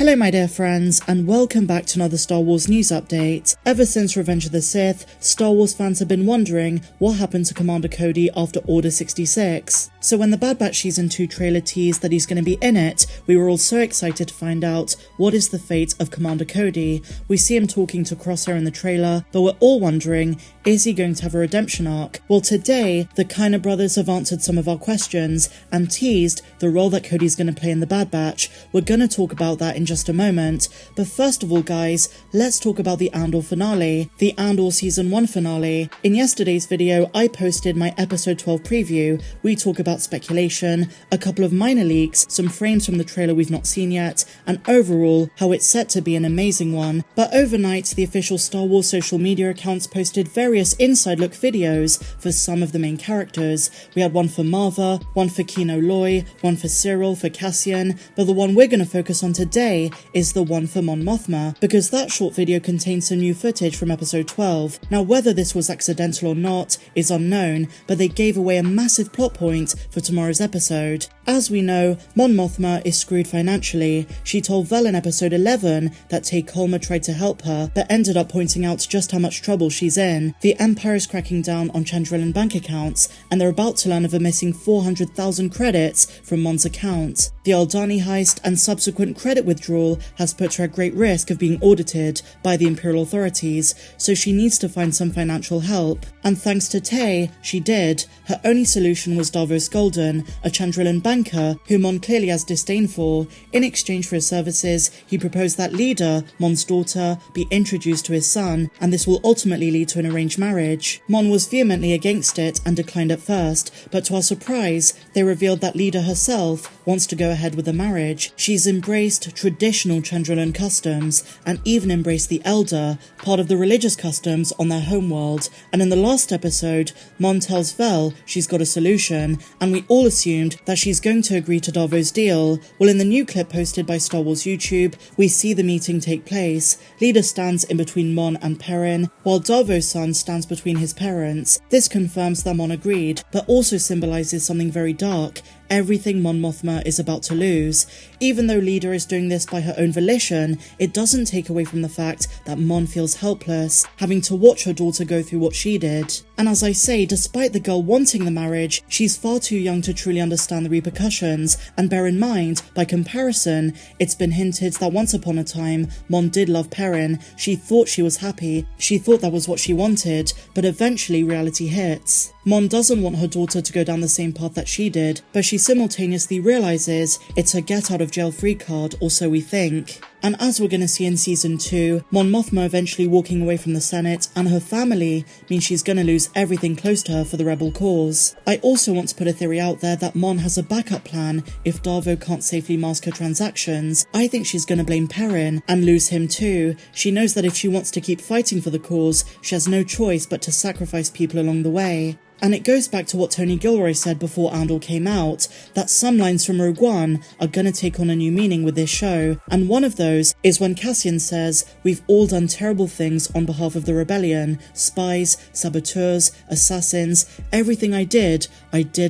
Hello my dear friends, and welcome back to another Star Wars news update. Ever since Revenge of the Sith, Star Wars fans have been wondering what happened to Commander Cody after Order 66. So when the Bad Batch Season 2 trailer teased that he's going to be in it, we were all so excited to find out what is the fate of Commander Cody. We see him talking to Crosshair in the trailer, but we're all wondering, is he going to have a redemption arc? Well, today, the Kiner brothers have answered some of our questions and teased the role that Cody's going to play in the Bad Batch. We're going to talk about that in just a moment, but first of all guys, let's talk about the Andor finale, the Andor Season 1 finale. In yesterday's video, I posted my episode 12 preview. We talk about speculation, a couple of minor leaks, some frames from the trailer we've not seen yet, and overall, how it's set to be an amazing one. But overnight, the official Star Wars social media accounts posted various inside look videos for some of the main characters. We had one for Marva, one for Kino Loy, one for Cyril, for Cassian, but the one we're going to focus on today is the one for Mon Mothma, because that short video contains some new footage from episode 12. Now whether this was accidental or not is unknown, but they gave away a massive plot point for tomorrow's episode. As we know, Mon Mothma is screwed financially. She told Vel in episode 11 that Tay Kolma tried to help her, but ended up pointing out just how much trouble she's in. The Empire is cracking down on Chandrilan bank accounts, and they're about to learn of a missing 400,000 credits from Mon's account. The Aldani heist and subsequent credit withdrawal has put her at great risk of being audited by the Imperial authorities, so she needs to find some financial help. And thanks to Tay, she did. Her only solution was Davos Golden, a Chandrilan banker who Mon clearly has disdain for. In exchange for his services, he proposed that Leida, Mon's daughter, be introduced to his son, and this will ultimately lead to an arranged marriage. Mon was vehemently against it and declined at first, but to our surprise, they revealed that Leida herself wants to go ahead with the marriage. She's embraced traditional Chandrilan customs and even embraced the Elder, part of the religious customs on their homeworld. And in the last episode, Mon tells Vel she's got a solution, and we all assumed that she's going to agree to Davos' deal. Well, in the new clip posted by Star Wars YouTube, we see the meeting take place. Leida stands in between Mon and Perrin, while Davos' son stands between his parents. This confirms that Mon agreed, but also symbolises something very dark. Everything Mon Mothma is about to lose. Even though Leida is doing this by her own volition, it doesn't take away from the fact that Mon feels helpless, having to watch her daughter go through what she did. And as I say, despite the girl wanting the marriage, she's far too young to truly understand the repercussions, and bear in mind, by comparison, it's been hinted that once upon a time, Mon did love Perrin. She thought she was happy, she thought that was what she wanted, but eventually reality hits. Mon doesn't want her daughter to go down the same path that she did, but she simultaneously realises it's her get-out-of-jail-free card, or so we think. And as we're going to see in Season 2, Mon Mothma eventually walking away from the Senate and her family means she's going to lose everything close to her for the rebel cause. I also want to put a theory out there that Mon has a backup plan if Darvo can't safely mask her transactions. I think she's going to blame Perrin and lose him too. She knows that if she wants to keep fighting for the cause, she has no choice but to sacrifice people along the way. And it goes back to what Tony Gilroy said before Andor came out, that some lines from Rogue One are gonna take on a new meaning with this show, and one of those is when Cassian says, "We've all done terrible things on behalf of the rebellion, spies, saboteurs, assassins, everything I did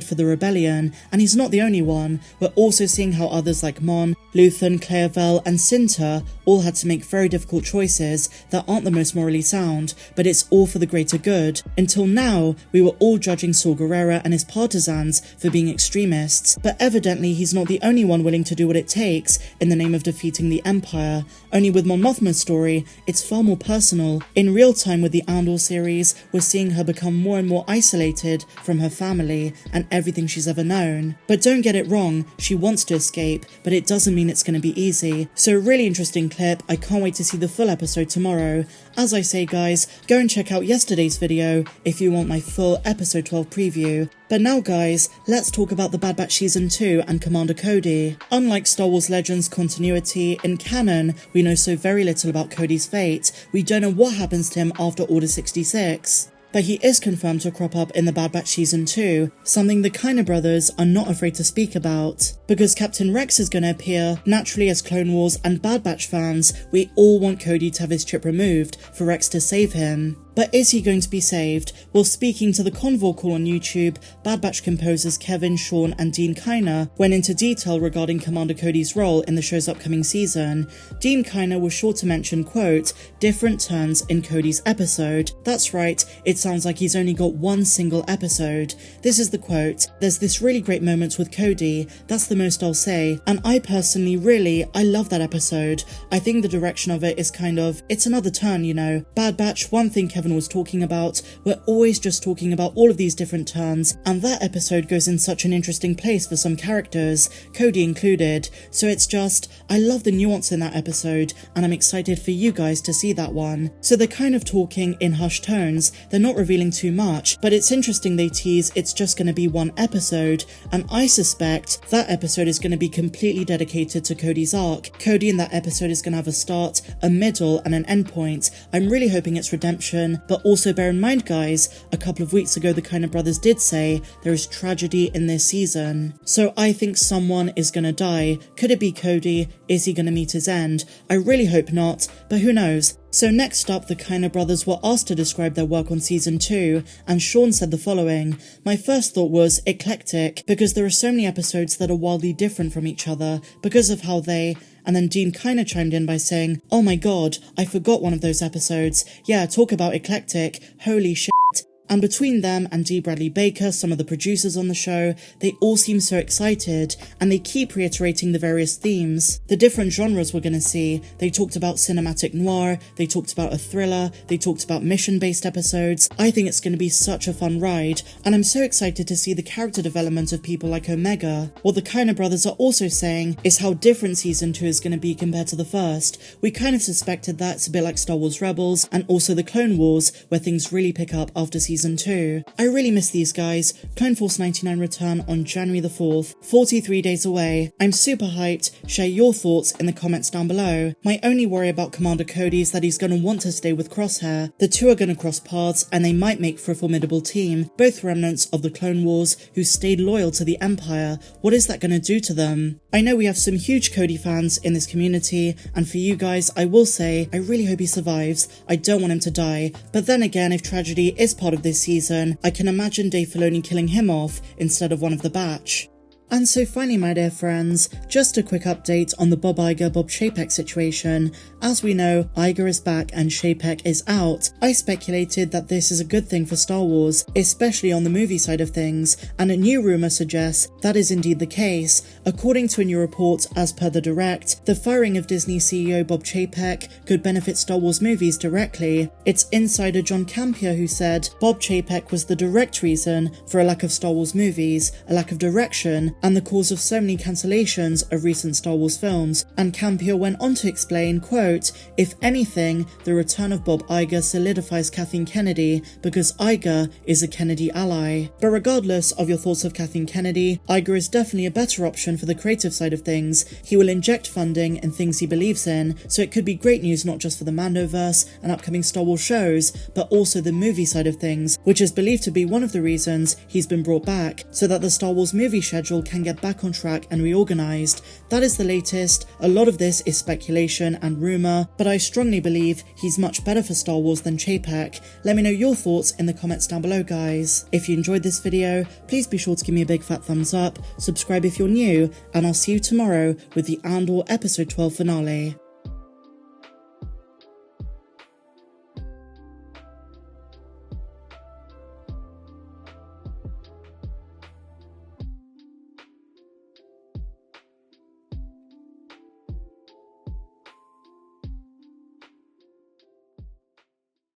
for the rebellion," and he's not the only one. We're also seeing how others like Mon, Luthen, Claire Vel, and Cinta all had to make very difficult choices that aren't the most morally sound, but it's all for the greater good. Until now, we were all judging Saw Gerrera and his partisans for being extremists, but evidently he's not the only one willing to do what it takes in the name of defeating the Empire. Only with Mon Mothma's story, it's far more personal. In real time with the Andor series, we're seeing her become more and more isolated from her family and everything she's ever known. But don't get it wrong, she wants to escape, but it doesn't mean it's going to be easy. So a really interesting clip, I can't wait to see the full episode tomorrow. As I say guys, go and check out yesterday's video if you want my full episode 12 preview. But now guys, let's talk about the Bad Batch Season 2 and Commander Cody. Unlike Star Wars Legends continuity, in canon, we know so very little about Cody's fate. We don't know what happens to him after Order 66. But he is confirmed to crop up in the Bad Batch Season 2, something the Kiner brothers are not afraid to speak about. Because Captain Rex is going to appear, naturally as Clone Wars and Bad Batch fans, we all want Cody to have his chip removed for Rex to save him. But is he going to be saved? Well, speaking to the Convo Call on YouTube, Bad Batch composers Kevin, Sean and Dean Kiner went into detail regarding Commander Cody's role in the show's upcoming season. Dean Kiner was sure to mention, quote, different turns in Cody's episode. That's right, it sounds like he's only got one single episode. This is the quote, there's this really great moment with Cody, that's the most I'll say, and I personally I love that episode. I think the direction of it is kind of, it's another turn, you know. Bad Batch, one thing Kevin was talking about, we're always just talking about all of these different turns, and that episode goes in such an interesting place for some characters, Cody included, so it's just, I love the nuance in that episode, and I'm excited for you guys to see that one. So they're kind of talking in hushed tones, they're not revealing too much, but it's interesting they tease it's just going to be one episode, and I suspect that episode is going to be completely dedicated to Cody's arc. Cody in that episode is going to have a start, a middle, and an end point. I'm really hoping it's redemption, but also bear in mind, guys, a couple of weeks ago the Kiner brothers did say there is tragedy in this season. So I think someone is going to die. Could it be Cody? Is he going to meet his end? I really hope not, but who knows? So next up, the Kiner brothers were asked to describe their work on season 2, and Sean said the following, my first thought was eclectic, because there are so many episodes that are wildly different from each other, because of how they... And then Dean Kiner chimed in by saying, oh my god, I forgot one of those episodes. Yeah, talk about eclectic, holy shit. And between them and D. Bradley Baker, some of the producers on the show, they all seem so excited, and they keep reiterating the various themes, the different genres we're going to see. They talked about cinematic noir, they talked about a thriller, they talked about mission-based episodes. I think it's going to be such a fun ride, and I'm so excited to see the character development of people like Omega. What the Kiner brothers are also saying is how different season 2 is going to be compared to the first. We kind of suspected that it's a bit like Star Wars Rebels, and also the Clone Wars, where things really pick up after season 2. I really miss these guys. Clone Force 99 return on January the 4th, 43 days away. I'm super hyped. Share your thoughts in the comments down below. My only worry about Commander Cody is that he's going to want to stay with Crosshair. The two are going to cross paths and they might make for a formidable team, both remnants of the Clone Wars who stayed loyal to the Empire. What is that going to do to them? I know we have some huge Cody fans in this community, and for you guys, I will say, I really hope he survives. I don't want him to die, but then again, if tragedy is part of this season, I can imagine Dave Filoni killing him off instead of one of the batch. And so finally, my dear friends, just a quick update on the Bob Iger-Bob Chapek situation. As we know, Iger is back and Chapek is out. I speculated that this is a good thing for Star Wars, especially on the movie side of things, and a new rumour suggests that is indeed the case. According to a new report, as per The Direct, the firing of Disney CEO Bob Chapek could benefit Star Wars movies directly. It's insider John Campea who said Bob Chapek was the direct reason for a lack of Star Wars movies, a lack of direction, and the cause of so many cancellations of recent Star Wars films. And Campea went on to explain, quote, if anything, the return of Bob Iger solidifies Kathleen Kennedy because Iger is a Kennedy ally. But regardless of your thoughts of Kathleen Kennedy, Iger is definitely a better option for the creative side of things. He will inject funding in things he believes in, so it could be great news not just for the Mandoverse and upcoming Star Wars shows, but also the movie side of things, which is believed to be one of the reasons he's been brought back, so that the Star Wars movie schedule can get back on track and reorganized. That is the latest. A lot of this is speculation and rumor, but I strongly believe he's much better for Star Wars than Chapek. Let me know your thoughts in the comments down below, guys. If you enjoyed this video, please be sure to give me a big fat thumbs up, subscribe if you're new, and I'll see you tomorrow with the Andor episode 12 finale.